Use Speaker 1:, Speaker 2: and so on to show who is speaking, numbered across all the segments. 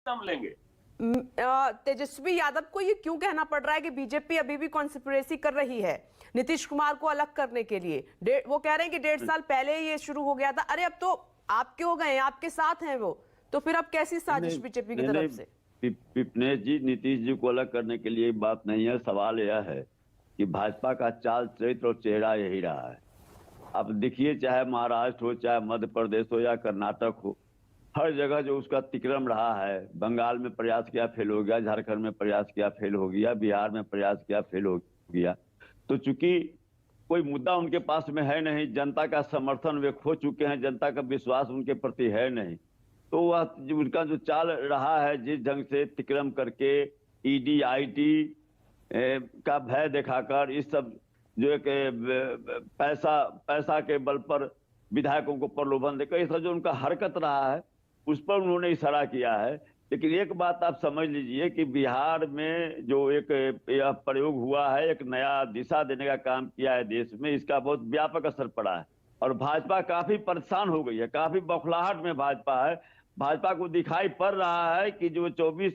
Speaker 1: हम लेंगे।
Speaker 2: तेजस्वी यादव को ये क्यों कहना पड़ रहा है कि बीजेपी अभी भी कॉन्स्पिरेसी कर रही है नीतीश कुमार को अलग करने के लिए? वो कह रहे हैं कि 1.5 साल पहले ये शुरू हो गया था। अरे अब तो आपके हो गए, आपके साथ हैं वो, तो फिर अब कैसी साजिश बीजेपी की तरफ से?
Speaker 3: विपनेश जी, नीतीश जी को अलग करने के लिए बात नहीं है। सवाल यह है कि भाजपा का चाल चरित्र और चेहरा यही रहा है। अब देखिए, चाहे महाराष्ट्र हो, चाहे मध्य प्रदेश हो या कर्नाटक हो, हर जगह जो उसका तिक्रम रहा है। बंगाल में प्रयास किया, फेल हो गया। झारखंड में प्रयास किया, फेल हो गया। बिहार में प्रयास किया, फेल हो गया। तो चूंकि कोई मुद्दा उनके पास में है नहीं, जनता का समर्थन वे खो चुके हैं, जनता का विश्वास उनके प्रति है नहीं, तो वह उनका जो चाल रहा है, जिस ढंग से तिक्रम करके ईडी आईटी का भय दिखाकर, इस सब जो एक पैसा के बल पर विधायकों को प्रलोभन देकर, ये सब जो उनका हरकत रहा है, उस पर उन्होंने इशारा किया है। लेकिन एक बात आप समझ लीजिए कि बिहार में जो एक यह प्रयोग हुआ है, एक नया दिशा देने का काम किया है देश में, इसका बहुत व्यापक असर पड़ा है और भाजपा काफी परेशान हो गई है, काफी बौखलाहट में भाजपा है। भाजपा को दिखाई पड़ रहा है कि जो 24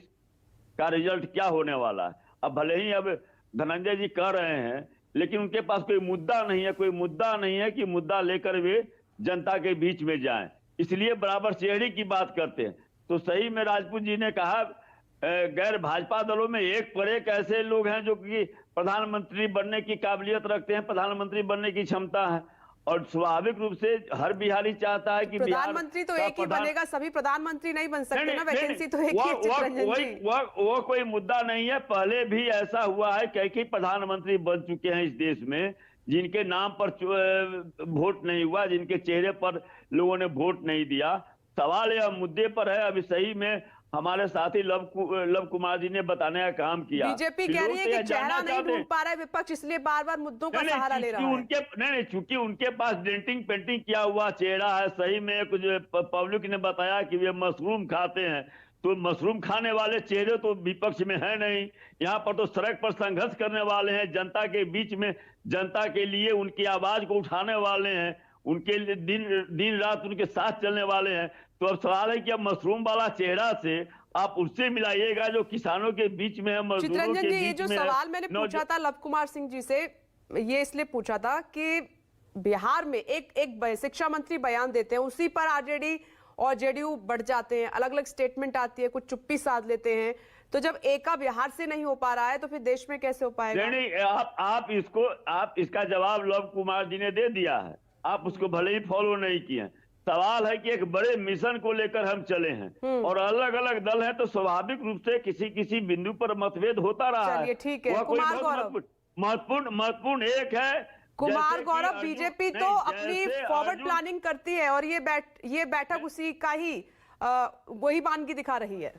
Speaker 3: का रिजल्ट क्या होने वाला है। अब भले ही अब धनंजय जी कह रहे हैं, लेकिन उनके पास कोई मुद्दा नहीं है, कोई मुद्दा नहीं है कि मुद्दा लेकर वे जनता के बीच में जाएं, इसलिए बराबर चेहरे की बात करते हैं। तो सही में राजपूत जी ने कहा, गैर भाजपा दलों में एक पर एक ऐसे लोग हैं जो कि प्रधानमंत्री बनने की काबिलियत रखते हैं, प्रधानमंत्री बनने की क्षमता है, और स्वाभाविक रूप से हर बिहारी चाहता है कि
Speaker 2: प्रधानमंत्री तो एक ही बनेगा, सभी प्रधानमंत्री नहीं बन सकते ना, वैकेंसी तो एक ही है चित्ररंजन जी।
Speaker 3: वो कोई मुद्दा नहीं है। पहले भी ऐसा हुआ है, कई प्रधानमंत्री बन चुके हैं इस देश में, जिनके नाम पर वोट नहीं हुआ, जिनके चेहरे पर लोगों ने वोट नहीं दिया। सवाल यह मुद्दे पर है। अभी सही में हमारे साथी लव कुमार जी ने बताने का काम किया।
Speaker 2: बीजेपी कह रही है कि चेहरा नहीं ढूंढ पा रहा है विपक्ष, इसलिए बार बार मुद्दों का सहारा ले रहा है।
Speaker 3: चूंकि उनके पास डेंटिंग पेंटिंग किया हुआ चेहरा है। सही में कुछ पब्लिक ने बताया कि वे मशरूम खाते हैं, तो मशरूम खाने वाले चेहरे तो विपक्ष में है नहीं। यहाँ पर तो सड़क पर संघर्ष करने वाले हैं, जनता के बीच में, जनता के लिए उनकी आवाज को उठाने वाले हैं, उनके लिए दिन रात उनके साथ चलने वाले हैं। तो अब सवाल है कि अब मशरूम वाला चेहरा से आप उससे मिलाइएगा जो किसानों के बीच में है, मजदूरों के बीच में है।
Speaker 2: ये जो सवाल मैंने पूछा था लव कुमार सिंह जी से, ये इसलिए पूछा था कि बिहार में एक शिक्षा मंत्री बयान देते हैं, उसी पर आरजेडी और जेडीयू बढ़ जाते हैं, अलग अलग स्टेटमेंट आती है, कुछ चुप्पी साध लेते हैं। तो जब एका बिहार से नहीं हो पा रहा है तो फिर देश में कैसे हो पाएगा?
Speaker 3: नहीं, आप इसका जवाब लव कुमार जी ने दे दिया है, आप उसको भले ही फॉलो नहीं किए। सवाल है कि एक बड़े मिशन को लेकर हम चले हैं और अलग अलग दल हैं, तो स्वाभाविक रूप से किसी किसी बिंदु पर मतभेद होता रहा है।
Speaker 2: ठीक है। कुमार गौरव,
Speaker 3: महत्वपूर्ण एक है
Speaker 2: कुमार गौरव, बीजेपी तो अपनी फॉरवर्ड प्लानिंग करती है और ये बैठक उसी का ही वही बानगी दिखा रही है।